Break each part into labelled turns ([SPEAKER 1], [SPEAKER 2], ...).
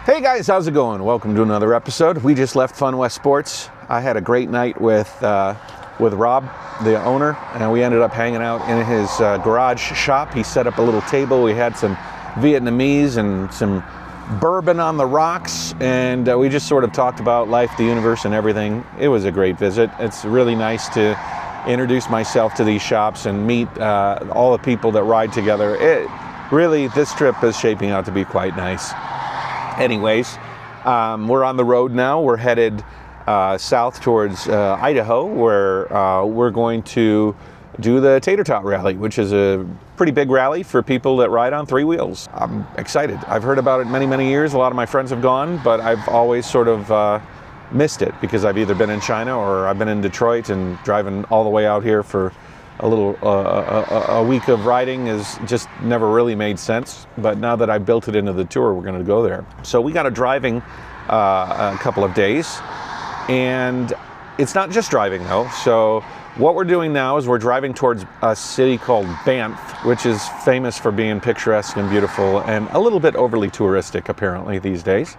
[SPEAKER 1] Hey guys, how's it going? Welcome to another episode. We just left Fun West Sports. I had a great night with Rob, the owner, and we ended up hanging out in his garage shop. He set up a little table. We had some Vietnamese and some bourbon on the rocks, and we just sort of talked about life, the universe, and everything. It was a great visit. It's really nice to introduce myself to these shops and meet all the people that ride together. This trip is shaping out to be quite nice. Anyways, we're on the road now. We're headed south towards Idaho, where we're going to do the TaterTOT Rally, which is a pretty big rally for people that ride on three wheels. I'm excited. I've heard about it many years. A lot of my friends have gone, but I've always sort of missed it because I've either been in China or I've been in Detroit, and driving all the way out here for a week of riding is just never really made sense. But now that I built it into the tour, we're going to go there. So we got a driving a couple of days, and it's not just driving though. So what we're doing now is we're driving towards a city called Banff, which is famous for being picturesque and beautiful and a little bit overly touristic apparently these days.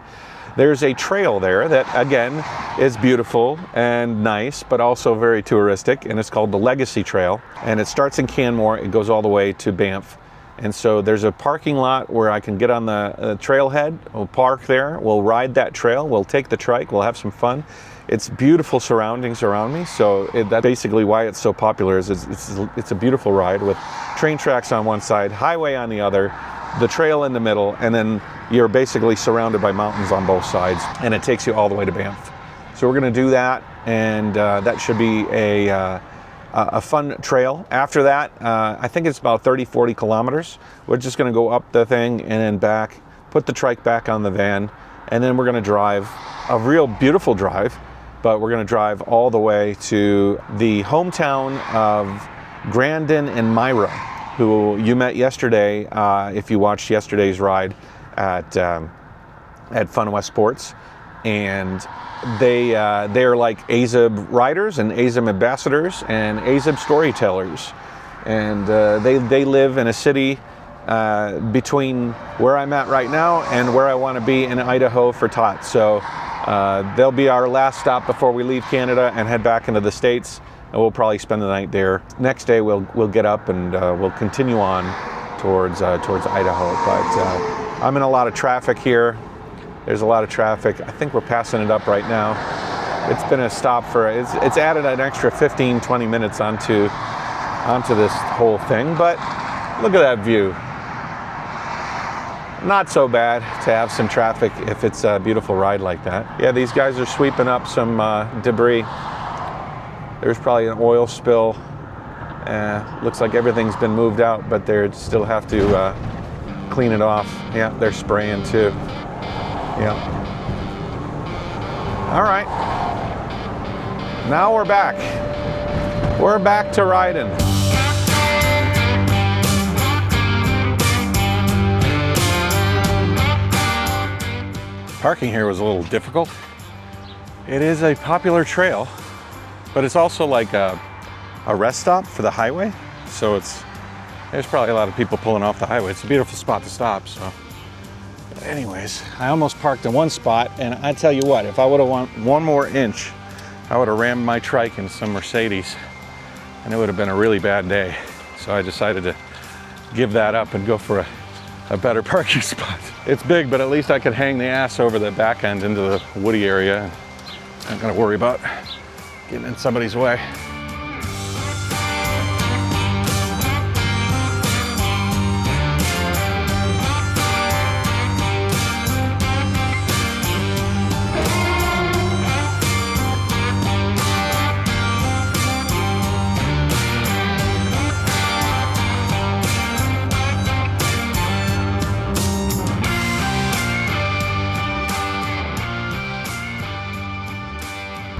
[SPEAKER 1] There's a trail there that, again, is beautiful and nice, but also very touristic, and it's called the Legacy Trail. And it starts in Canmore, it goes all the way to Banff. And so there's a parking lot where I can get on the trailhead, we'll park there, we'll ride that trail, we'll take the trike, we'll have some fun. It's beautiful surroundings around me, so that's basically why it's so popular. Is it's a beautiful ride with train tracks on one side, highway on the other, the trail in the middle, and then you're basically surrounded by mountains on both sides, and it takes you all the way to Banff. So we're going to do that, and that should be a fun trail. After that, I think it's about 30-40 kilometers. We're just going to go up the thing and then back, put the trike back on the van, and then we're going to drive a real beautiful drive, but we're going to drive all the way to the hometown of Granden and Myra, who you met yesterday if you watched yesterday's ride at Fun West Sports. And they're like AZUB riders and AZUB ambassadors and AZUB storytellers. And they live in a city between where I'm at right now and where I want to be in Idaho for TOT. So they'll be our last stop before we leave Canada and head back into the States. And we'll probably spend the night there. Next day we'll get up and we'll continue on towards Idaho. But I'm in a lot of traffic here. There's a lot of traffic. I think we're passing it up right now. It's been a stop for it's added an extra 15-20 minutes onto this whole thing. But look at that view. Not so bad to have some traffic if it's a beautiful ride like that. Yeah, these guys are sweeping up some debris. There's probably an oil spill. Looks like everything's been moved out, but they still have to clean it off. Yeah, they're spraying too. Yeah. All right. Now we're back. We're back to riding. Parking here was a little difficult. It is a popular trail, but it's also like a rest stop for the highway. So there's probably a lot of people pulling off the highway. It's a beautiful spot to stop. So anyways, I almost parked in one spot, and I tell you what, if I would have won one more inch, I would have rammed my trike in some Mercedes, and it would have been a really bad day. So I decided to give that up and go for a better parking spot. It's big, but at least I could hang the ass over the back end into the woody area. I'm not gonna worry about getting in somebody's way.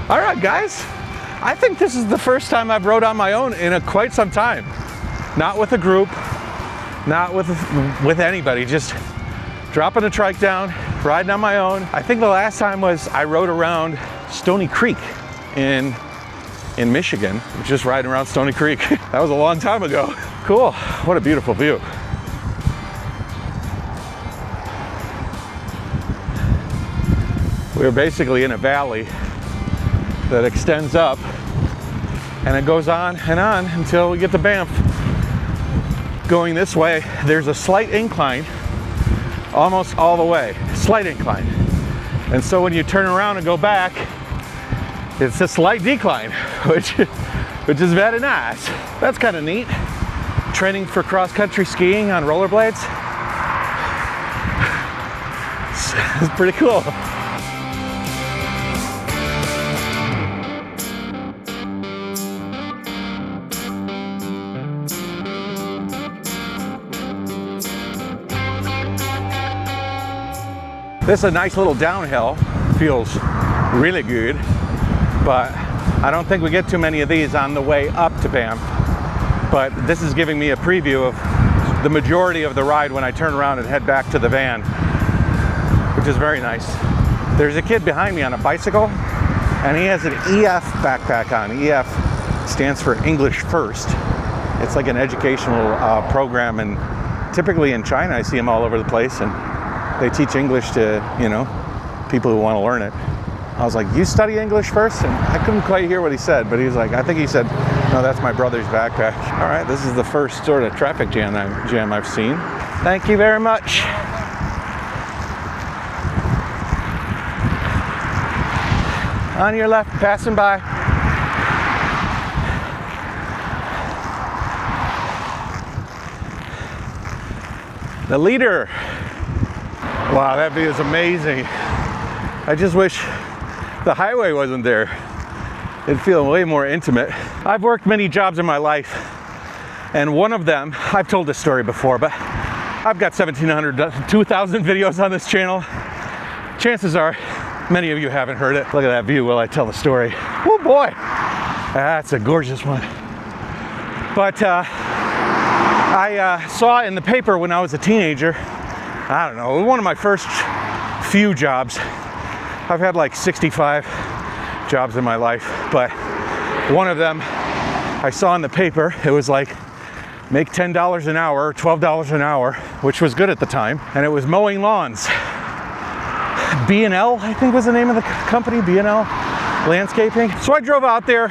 [SPEAKER 1] All right, guys, I think this is the first time I've rode on my own in quite some time. Not with a group, not with anybody, just dropping the trike down, riding on my own. I think the last time was I rode around Stony Creek in Michigan, just riding around Stony Creek. That was a long time ago. Cool, what a beautiful view. We're basically in a valley that extends up, and it goes on and on until we get to Banff. Going this way, there's a slight incline almost all the way, slight incline. And so when you turn around and go back, it's a slight decline, which is very nice. That's kind of neat. Training for cross-country skiing on rollerblades. It's pretty cool. This is a nice little downhill. Feels really good, but I don't think we get too many of these on the way up to Banff. But this is giving me a preview of the majority of the ride when I turn around and head back to the van, which is very nice. There's a kid behind me on a bicycle, and he has an EF backpack on. EF stands for English First. It's like an educational program, and typically in China I see them all over the place, and they teach English to, you know, people who want to learn it. I was like, you study English first? And I couldn't quite hear what he said, but he was like, I think he said, no, that's my brother's backpack. All right, this is the first sort of traffic jam I've seen. Thank you very much. On your left, passing by. The leader. Wow, that view is amazing. I just wish the highway wasn't there. It'd feel way more intimate. I've worked many jobs in my life, and one of them, I've told this story before, but I've got 1,700, 2,000 videos on this channel. Chances are, many of you haven't heard it. Look at that view while I tell the story. Oh boy, that's a gorgeous one. But I saw in the paper when I was a teenager, I don't know, one of my first few jobs. I've had like 65 jobs in my life, but one of them I saw in the paper, it was like make $10 an hour, $12 an hour, which was good at the time, and it was mowing lawns. B&L, I think was the name of the company, B&L Landscaping. So I drove out there,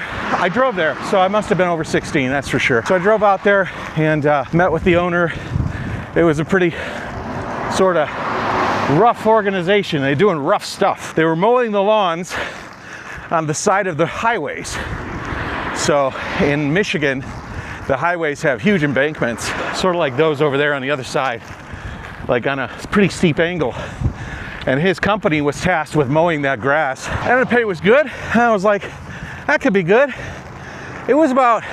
[SPEAKER 1] so I must have been over 16, that's for sure. So I drove out there and met with the owner. It was a pretty sort of rough organization. They're doing rough stuff. They were mowing the lawns on the side of the highways. So in Michigan, the highways have huge embankments, sort of like those over there on the other side, like on a pretty steep angle. And his company was tasked with mowing that grass. And the pay was good. And I was like, that could be good. It was about,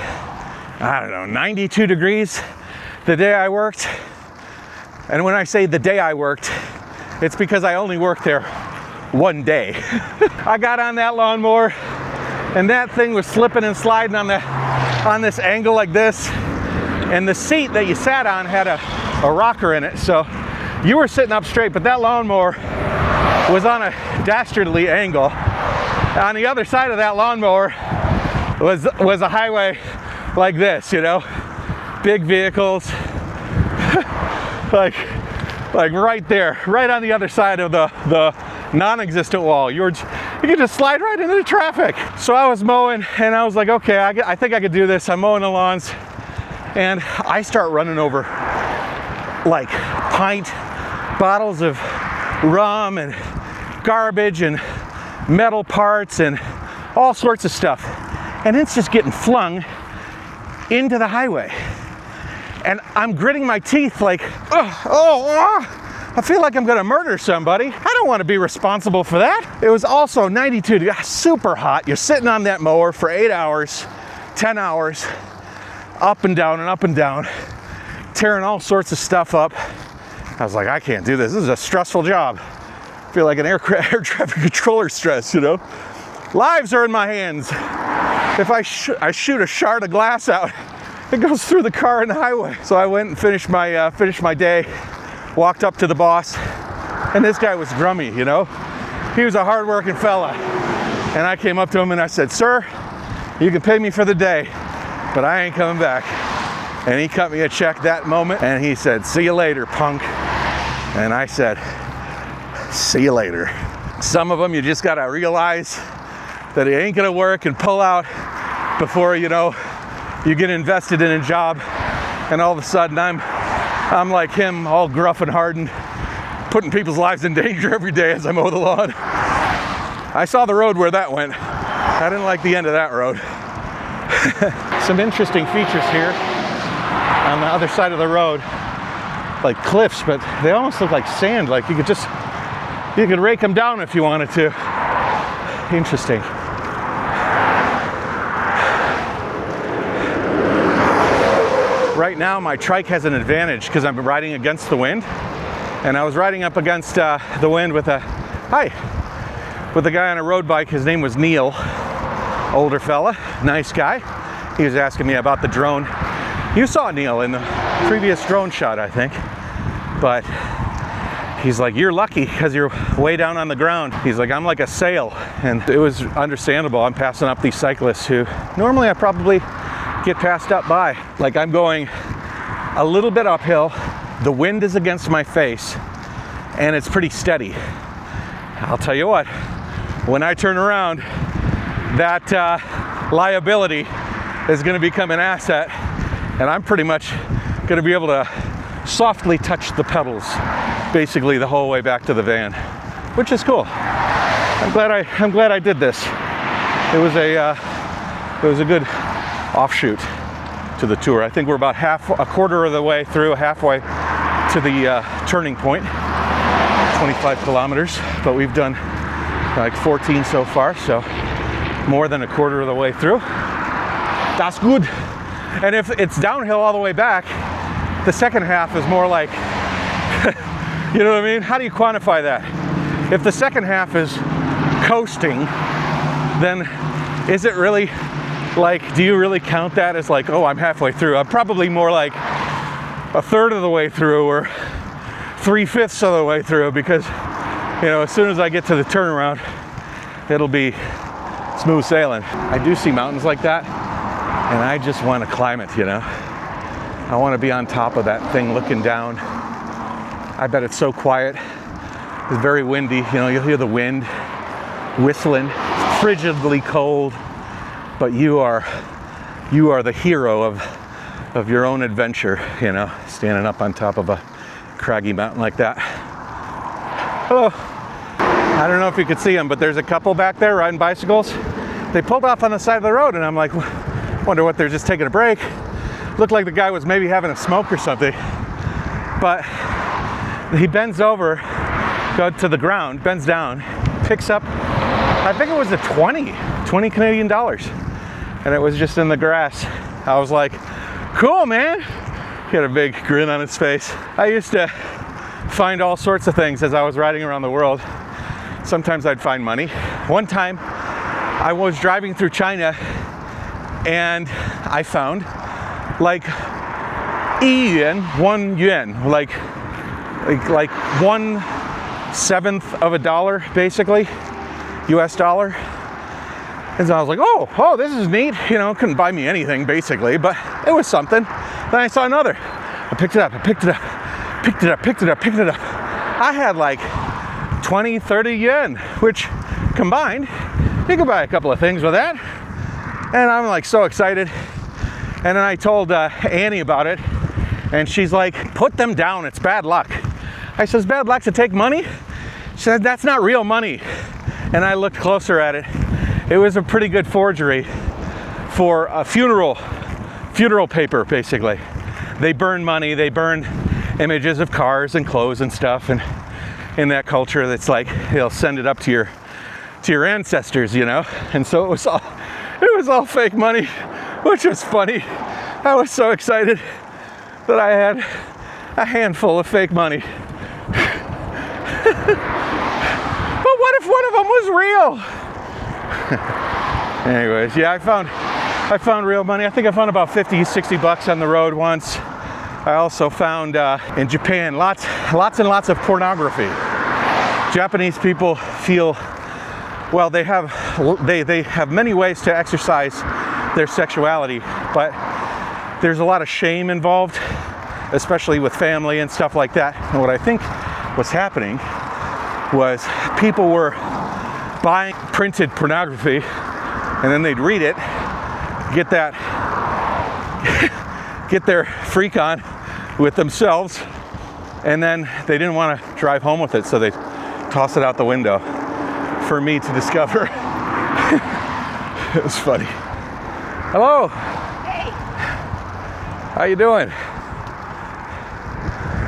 [SPEAKER 1] I don't know, 92 degrees the day I worked. And when I say the day I worked, it's because I only worked there one day. I got on that lawnmower, and that thing was slipping and sliding on this angle like this. And the seat that you sat on had a rocker in it, so you were sitting up straight, but that lawnmower was on a dastardly angle. On the other side of that lawnmower was a highway like this, you know, big vehicles. like right there, right on the other side of the non-existent wall. You could just slide right into the traffic. So I was mowing, and I was like, okay, I think I could do this. I'm mowing the lawns, and I start running over like pint bottles of rum and garbage and metal parts and all sorts of stuff. And it's just getting flung into the highway. And I'm gritting my teeth like, I feel like I'm gonna murder somebody. I don't wanna be responsible for that. It was also 92 degrees, super hot. You're sitting on that mower for 8 hours, 10 hours, up and down, tearing all sorts of stuff up. I was like, I can't do this. This is a stressful job. I feel like an air traffic controller stress, you know? Lives are in my hands. If I shoot a shard of glass out, it goes through the car and the highway. So I went and finished my day, walked up to the boss, and this guy was grummy, you know? He was a hard-working fella. And I came up to him and I said, sir, you can pay me for the day, but I ain't coming back. And he cut me a check that moment, and he said, see you later, punk. And I said, see you later. Some of them you just gotta realize that it ain't gonna work and pull out before, you know, you get invested in a job, and all of a sudden I'm like him, all gruff and hardened, putting people's lives in danger every day as I mow the lawn. I saw the road where that went. I didn't like the end of that road. Some interesting features here on the other side of the road, like cliffs, but they almost look like sand. Like you could rake them down if you wanted to. Interesting. Right now my trike has an advantage because I'm riding against the wind, and I was riding up against the wind with a guy on a road bike. His name was Neil, older fella, nice guy. He was asking me about the drone. You saw Neil in the previous drone shot, I think, but he's like, you're lucky because you're way down on the ground. He's like, I'm like a sail. And it was understandable. I'm passing up these cyclists who normally I probably get passed up by. Like, I'm going a little bit uphill, the wind is against my face, and it's pretty steady. I'll tell you what, when I turn around, that liability is going to become an asset, and I'm pretty much going to be able to softly touch the pedals basically the whole way back to the van, which is cool. I'm glad I did this. It was a good offshoot to the tour. I think we're about a quarter of the way through, halfway to the turning point, 25 kilometers, but we've done like 14 so far, so more than a quarter of the way through. That's good. And if it's downhill all the way back, the second half is more like, you know what I mean? How do you quantify that? If the second half is coasting, then is it really like, do you really count that as like, oh, I'm halfway through? I'm probably more like a third of the way through or 3/5 of the way through, because, you know, as soon as I get to the turnaround, it'll be smooth sailing. I do see mountains like that, and I just want to climb it, you know? I want to be on top of that thing looking down. I bet it's so quiet. It's very windy, you know, you'll hear the wind whistling. It's frigidly cold, but you are the hero of your own adventure, you know, standing up on top of a craggy mountain like that. Hello. I don't know if you could see them, but there's a couple back there riding bicycles. They pulled off on the side of the road, and I'm like, wonder what, they're just taking a break. Looked like the guy was maybe having a smoke or something. But he bends over, goes to the ground, bends down, picks up, I think it was a 20 Canadian dollars. And it was just in the grass. I was like, cool, man. He had a big grin on his face. I used to find all sorts of things as I was riding around the world. Sometimes I'd find money. One time I was driving through China, and I found like 1 yuan, like 1/7 of a dollar, basically, US dollar. And so I was like, oh, this is neat. You know, couldn't buy me anything basically, but it was something. Then I saw another. I picked it up, picked it up. I had like 20, 30 yen, which combined, you could buy a couple of things with that. And I'm like so excited. And then I told Annie about it, and she's like, put them down, it's bad luck. I said, it's bad luck to take money? She said, that's not real money. And I looked closer at it. It was a pretty good forgery for a funeral paper, basically. They burn money, they burn images of cars and clothes and stuff, and in that culture, that's like, they'll send it up to your ancestors, you know? And so it was all fake money, which was funny. I was so excited that I had a handful of fake money. But what if one of them was real? Anyways, yeah, I found real money. I think I found about 50, 60 bucks on the road once. I also found in Japan lots and lots of pornography. Japanese people feel, well, they have many ways to exercise their sexuality, but there's a lot of shame involved, especially with family and stuff like that. And what I think was happening was people were buying printed pornography, and then they'd read it, get their freak on with themselves, and then they didn't want to drive home with it, so they toss it out the window for me to discover. It was funny. Hello.
[SPEAKER 2] Hey.
[SPEAKER 1] How you doing?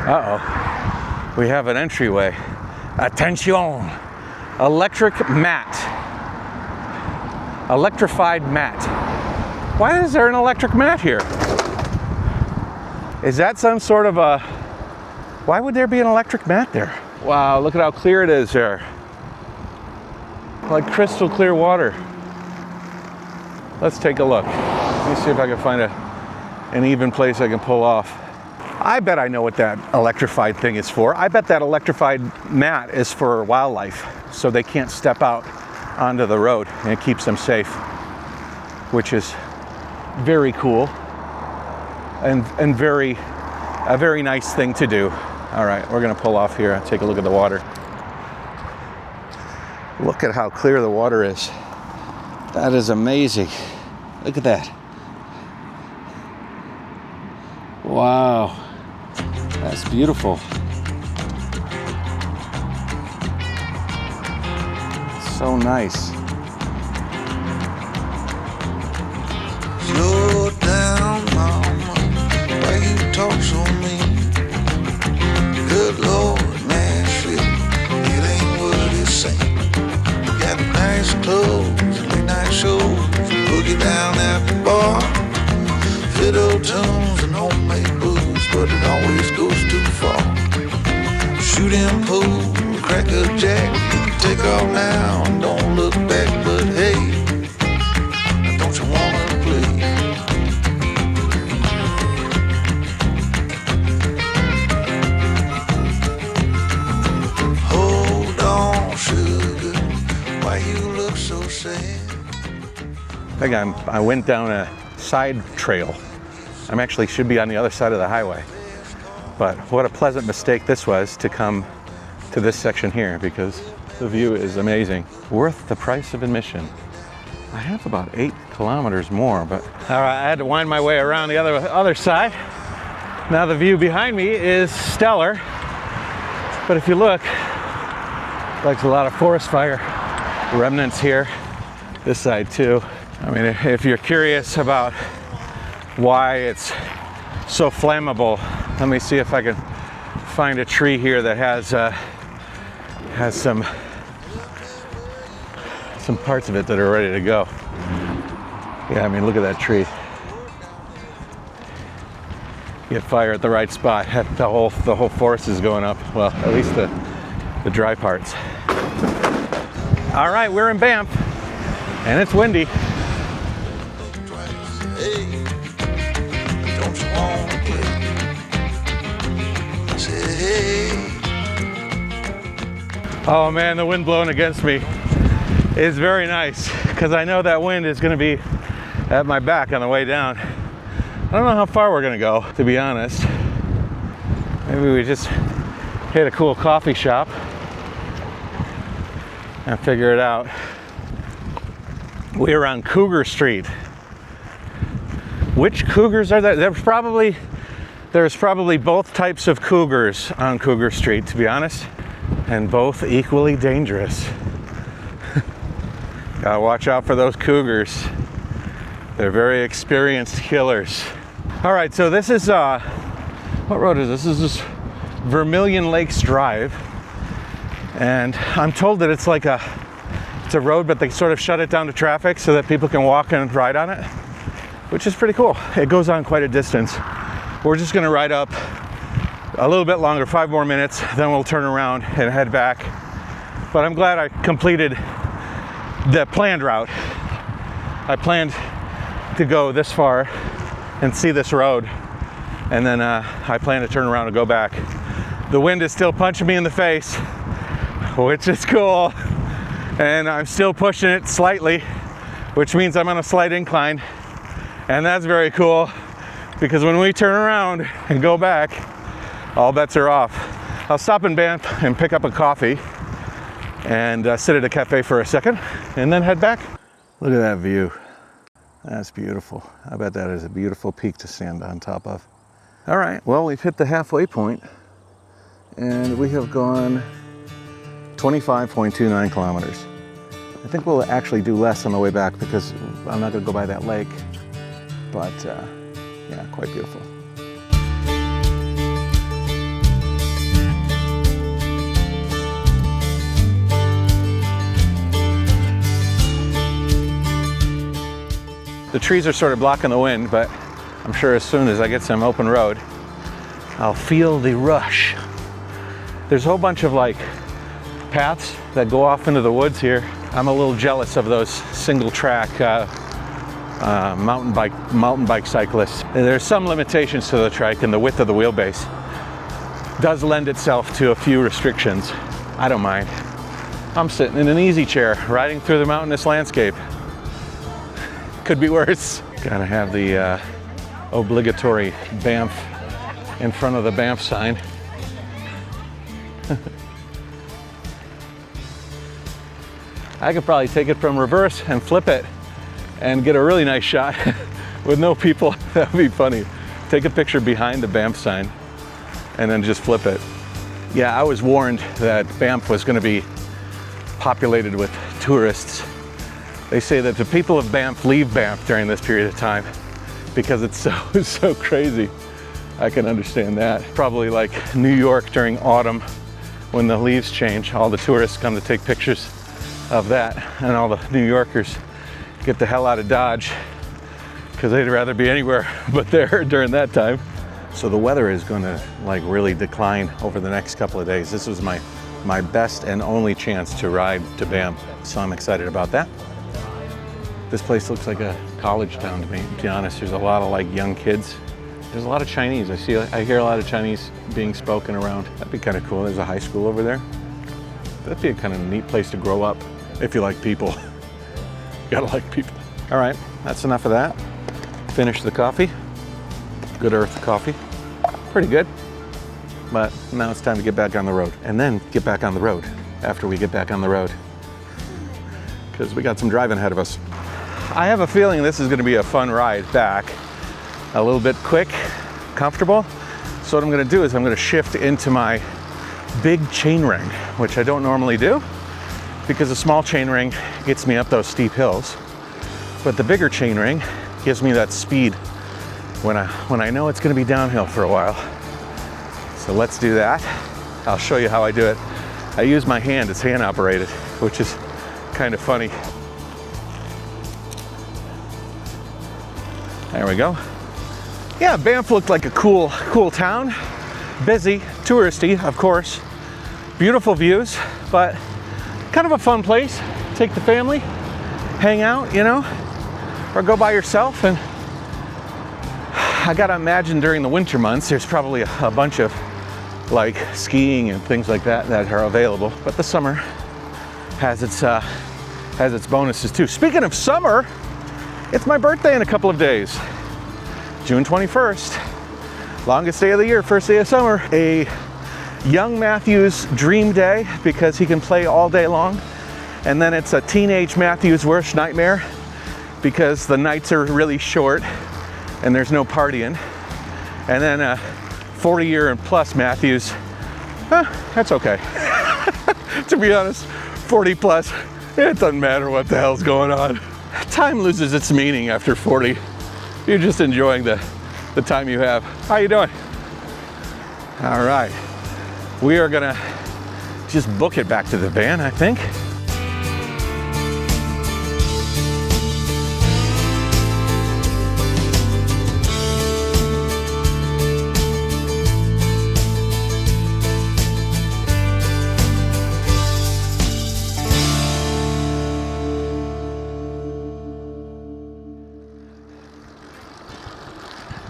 [SPEAKER 1] Uh-oh. We have an entryway. Attention. Electric mat. Electrified mat. Why is there an electric mat here? Is that some sort of a... Why would there be an electric mat there? Wow, look at how clear it is there. Like crystal clear water. Let's take a look. Let me see if I can find an even place I can pull off. I bet I know what that electrified thing is for. I bet that electrified mat is for wildlife, so they can't step out onto the road, and it keeps them safe, which is very cool and a very nice thing to do. All right, we're gonna pull off here and take a look at the water. Look at how clear the water is. That is amazing. Look at that. Wow, that's beautiful. So nice.
[SPEAKER 3] Slow down, mama, why you talk so mean? Good Lord, Nashville, it ain't what it seems. Got nice clothes, late night shows, boogie down at the bar, fiddle tunes and homemade booze, but it always goes too far. Shooting pool, crack a jack, take off now and don't look back, but hey, don't you wanna play? Hold on, sugar, why you look so sad?
[SPEAKER 1] I think I went down a side trail. I'm actually should be on the other side of the highway. But what a pleasant mistake this was to come to this section here, because the view is amazing. Worth the price of admission. I have about 8 kilometers more, but all right, I had to wind my way around the other side. Now the view behind me is stellar, but if you look, like a lot of forest fire remnants here. This side too. I mean, if you're curious about why it's so flammable, let me see if I can find a tree here that has some parts of it that are ready to go. Yeah, I mean, look at that tree. Get fire at the right spot. The whole forest is going up. Well, at least the dry parts. All right, we're in Banff, and it's windy.
[SPEAKER 3] Hey, don't you wanna play? Say hey.
[SPEAKER 1] Oh man, the wind blowing against me is very nice, because I know that wind is going to be at my back on the way down. I don't know how far we're going to go, to be honest. Maybe we just hit a cool coffee shop and figure it out. We're on Cougar Street. Which cougars are there? There's probably both types of cougars on Cougar Street, to be honest, and both equally dangerous. Gotta watch out for those cougars. They're very experienced killers. All right, so this is, what road is this? This is Vermilion Lakes Drive. And I'm told that it's like it's a road, but they sort of shut it down to traffic so that people can walk and ride on it, which is pretty cool. It goes on quite a distance. We're just gonna ride up a little bit longer, 5 more minutes, then we'll turn around and head back. But I'm glad I completed the planned route. I planned to go this far and see this road, and then I plan to turn around and go back. The wind is still punching me in the face, which is cool, and I'm still pushing it slightly, which means I'm on a slight incline, and that's very cool, because when we turn around and go back, all bets are off. I'll stop in Banff and pick up a coffee, and sit at a cafe for a second and then head back. Look at that view. That's beautiful. I bet that is a beautiful peak to stand on top of. All right, well, we've hit the halfway point and we have gone 25.29 kilometers. I think we'll actually do less on the way back because I'm not gonna go by that lake, but yeah, quite beautiful. The trees are sort of blocking the wind, but I'm sure as soon as I get some open road, I'll feel the rush. There's a whole bunch of like paths that go off into the woods here. I'm a little jealous of those single track mountain bike cyclists. And there's some limitations to the trike, and the width of the wheelbase does lend itself to a few restrictions. I don't mind. I'm sitting in an easy chair, riding through the mountainous landscape. Could be worse. Gotta have the obligatory Banff in front of the Banff sign. I could probably take it from reverse and flip it and get a really nice shot with no people. That would be funny. Take a picture behind the Banff sign and then just flip it. Yeah, I was warned that Banff was going to be populated with tourists. They say that the people of Banff leave Banff during this period of time because it's so crazy. I can understand that. Probably like New York during autumn when the leaves change. All the tourists come to take pictures of that, and all the New Yorkers get the hell out of Dodge because they'd rather be anywhere but there during that time. So the weather is going to like really decline over the next couple of days. This was my best and only chance to ride to Banff, so I'm excited about that. This place looks like a college town to me, to be honest. There's a lot of like young kids. There's a lot of Chinese. I hear a lot of Chinese being spoken around. That'd be kind of cool. There's a high school over there. That'd be a kind of neat place to grow up if you like people. You gotta like people. All right, that's enough of that. Finish the coffee. Good Earth coffee. Pretty good. But now it's time to get back on the road. And then get back on the road after we get back on the road, because we got some driving ahead of us. I have a feeling this is gonna be a fun ride back. A little bit quick, comfortable. So what I'm gonna do is I'm gonna shift into my big chain ring, which I don't normally do because a small chain ring gets me up those steep hills. But the bigger chain ring gives me that speed when I know it's gonna be downhill for a while. So let's do that. I'll show you how I do it. I use my hand, it's hand operated, which is kind of funny. There we go. Yeah, Banff looked like a cool town. Busy, touristy, of course. Beautiful views, but kind of a fun place. Take the family, hang out, you know, or go by yourself. And I gotta imagine during the winter months, there's probably a bunch of like skiing and things like that are available. But the summer has its bonuses too. Speaking of summer, it's my birthday in a couple of days. June 21st, longest day of the year, first day of summer. A young Matthew's dream day because he can play all day long. And then it's a teenage Matthew's worst nightmare because the nights are really short and there's no partying. And then a 40-year and plus Matthew's, that's okay. To be honest, 40 plus, it doesn't matter what the hell's going on. Time loses its meaning after 40. You're just enjoying the time you have. How you doing? All right. We are gonna just book it back to the van, I think.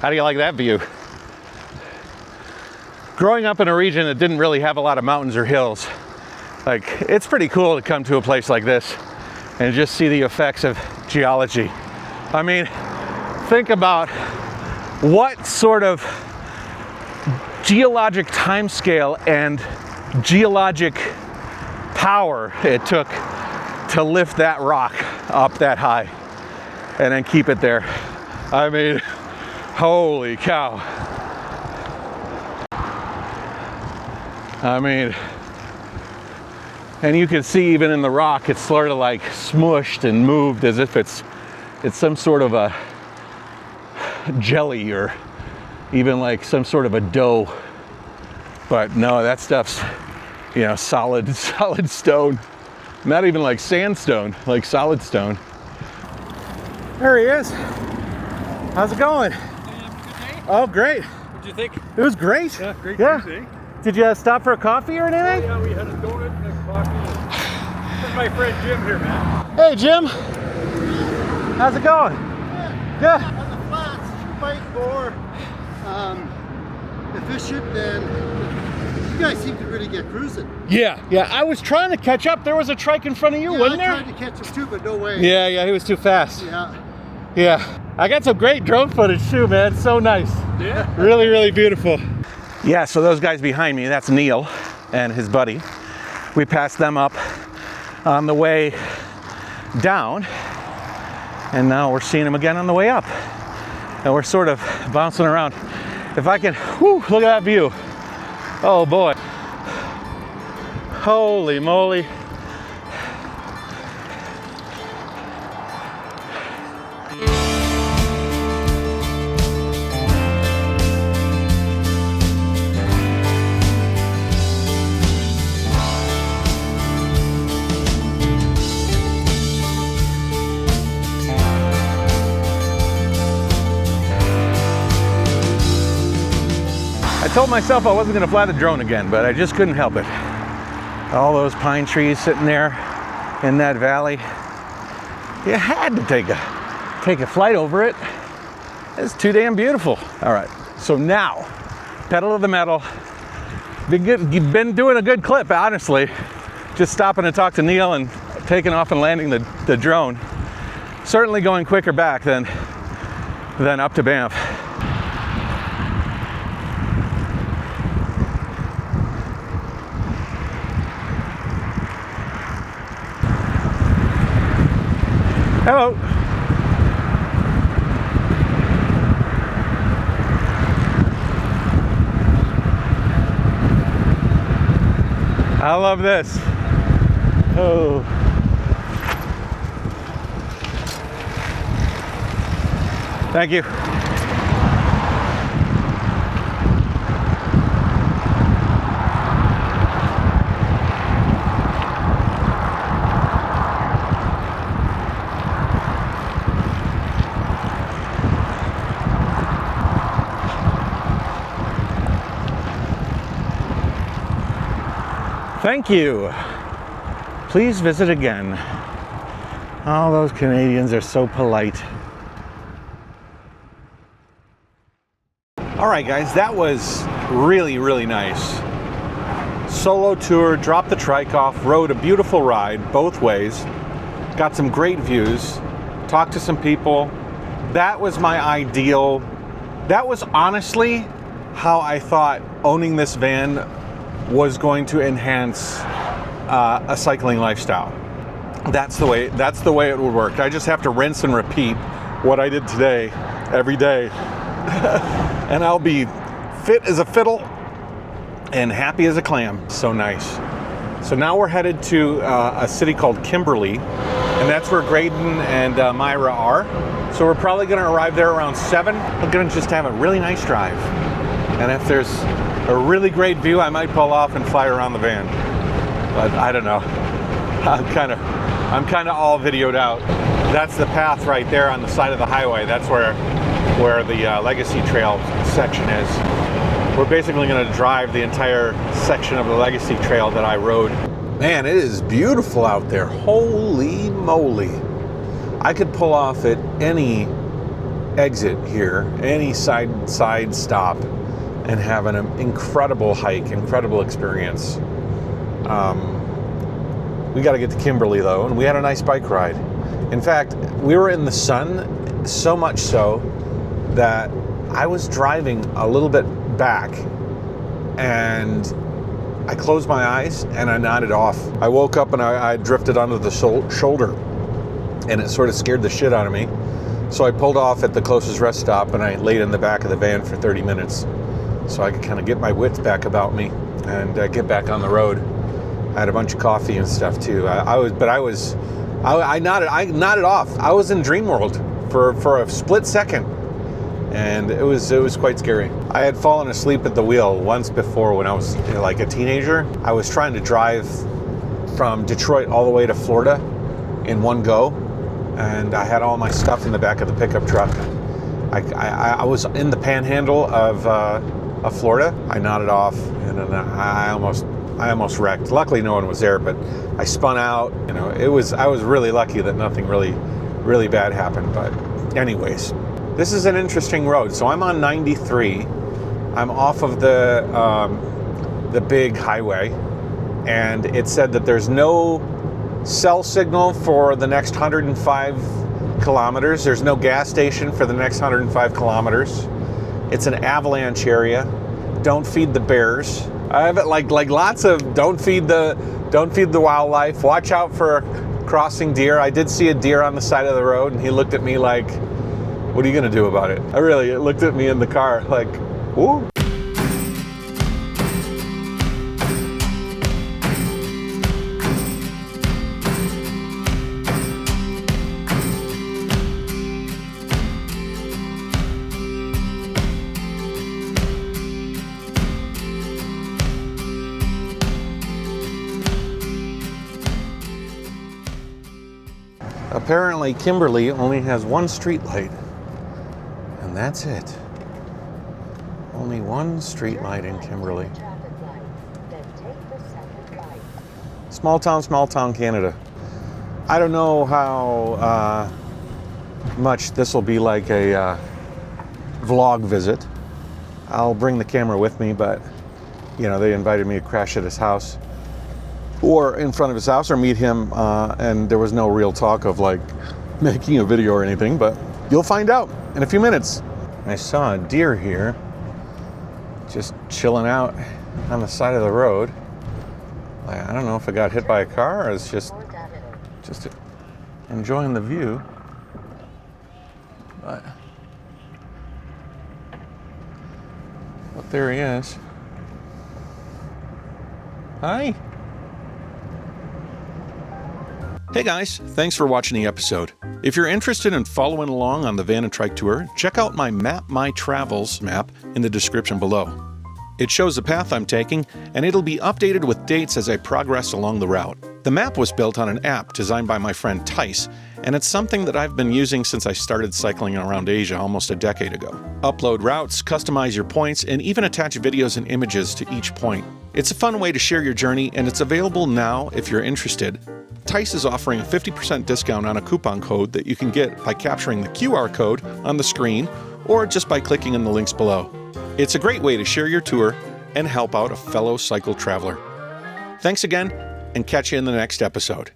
[SPEAKER 1] How do you like that view? Growing up in a region that didn't really have a lot of mountains or hills, like it's pretty cool to come to a place like this and just see the effects of geology. I mean, think about what sort of geologic timescale and geologic power it took to lift that rock up that high and then keep it there. I mean, holy cow. I mean, and you can see even in the rock, it's sort of like smushed and moved as if it's some sort of a jelly or even like some sort of a dough. But no, that stuff's, you know, solid stone. Not even like sandstone, like solid stone. There he is. How's it going? Oh, great.
[SPEAKER 2] What did you think?
[SPEAKER 1] It was great.
[SPEAKER 2] Yeah, great
[SPEAKER 1] Yeah.
[SPEAKER 2] Tuesday.
[SPEAKER 1] Did you stop for a coffee or anything?
[SPEAKER 2] Yeah, we had a donut and a coffee. This is my friend Jim here, man.
[SPEAKER 1] Hey, Jim. How's it going? Good.
[SPEAKER 4] On the flats, bike more efficient, and you guys seem to really get cruising.
[SPEAKER 1] Yeah. I was trying to catch up. There was a trike in front of you, wasn't
[SPEAKER 4] I
[SPEAKER 1] there?
[SPEAKER 4] tried to catch him too, but no way.
[SPEAKER 1] Yeah, he was too fast.
[SPEAKER 4] Yeah.
[SPEAKER 1] Yeah. I got some great drone footage too, man. So nice.
[SPEAKER 2] Yeah.
[SPEAKER 1] Really beautiful. Yeah, so those guys behind me, that's Neil and his buddy. We passed them up on the way down, and now we're seeing them again on the way up. And we're sort of bouncing around. If I can, whew, look at that view. Oh boy. Holy moly. I told myself I wasn't going to fly the drone again, but I just couldn't help it. All those pine trees sitting there in that valley. You had to take a flight over it. It's too damn beautiful. All right, so now, pedal to the metal. You've been doing a good clip, honestly. Just stopping to talk to Neil and taking off and landing the drone. Certainly going quicker back than up to Banff. Hello. I love this. Oh. Thank you. Thank you. Please visit again. All those Canadians are so polite. All right, guys, that was really nice. Solo tour, dropped the trike off, rode a beautiful ride both ways, got some great views, talked to some people. That was my ideal. That was honestly how I thought owning this van was going to enhance a cycling lifestyle. That's the way it would work. I just have to rinse and repeat what I did today every day. And I'll be fit as a fiddle and happy as a clam. So nice. So now we're headed to a city called Kimberley, and that's where Granden and Myra are. So we're probably going to arrive there around 7. We're going to just have a really nice drive. And if there's a really great view, I might pull off and fly around the van. But I don't know. I'm kind of all videoed out. That's the path right there on the side of the highway. That's where the Legacy Trail section is. We're basically going to drive the entire section of the Legacy Trail that I rode. Man, it is beautiful out there. Holy moly. I could pull off at any exit here, any side stop, and have an incredible hike, incredible experience. We got to get to Kimberley though, and we had a nice bike ride. In fact, we were in the sun, so much so that I was driving a little bit back, and I closed my eyes and I nodded off. I woke up and I drifted onto the shoulder, and it sort of scared the shit out of me. So I pulled off at the closest rest stop and I laid in the back of the van for 30 minutes so I could kind of get my wits back about me and get back on the road. I had a bunch of coffee and stuff too. I nodded off. I was in dream world for a split second, and it was quite scary. I had fallen asleep at the wheel once before when I was like a teenager. I was trying to drive from Detroit all the way to Florida in one go, and I had all my stuff in the back of the pickup truck. I was in the panhandle of Florida. I nodded off, and then I almost wrecked. Luckily, no one was there, but I spun out. I was really lucky that nothing really bad happened. But anyways, this is an interesting road. So I'm on 93. I'm off of the big highway, and it said that there's no cell signal for the next 105 kilometers. There's no gas station for the next 105 kilometers. It's an avalanche area. Don't feed the bears. I have it like lots of don't feed the wildlife. Watch out for crossing deer. I did see a deer on the side of the road, and he looked at me like, "What are you gonna do about it?" It looked at me in the car like, "Woo." Apparently, Kimberly only has one street light, and that's it. Only one street light in Kimberly. Small town, Canada. I don't know how much this will be like a vlog visit. I'll bring the camera with me, but they invited me to crash at his house, or in front of his house, or meet him, and there was no real talk of like making a video or anything, but you'll find out in a few minutes. I saw a deer here just chilling out on the side of the road. I don't know if it got hit by a car or it's just enjoying the view, but there he is. Hi. Hey guys, thanks for watching the episode. If you're interested in following along on the Van and Trike Tour, check out my Map My Travels map in the description below. It shows the path I'm taking, and it'll be updated with dates as I progress along the route. The map was built on an app designed by my friend Tice, and it's something that I've been using since I started cycling around Asia almost a decade ago. Upload routes, customize your points, and even attach videos and images to each point. It's a fun way to share your journey, and it's available now if you're interested. Tice is offering a 50% discount on a coupon code that you can get by capturing the QR code on the screen or just by clicking in the links below. It's a great way to share your tour and help out a fellow cycle traveler. Thanks again, and catch you in the next episode.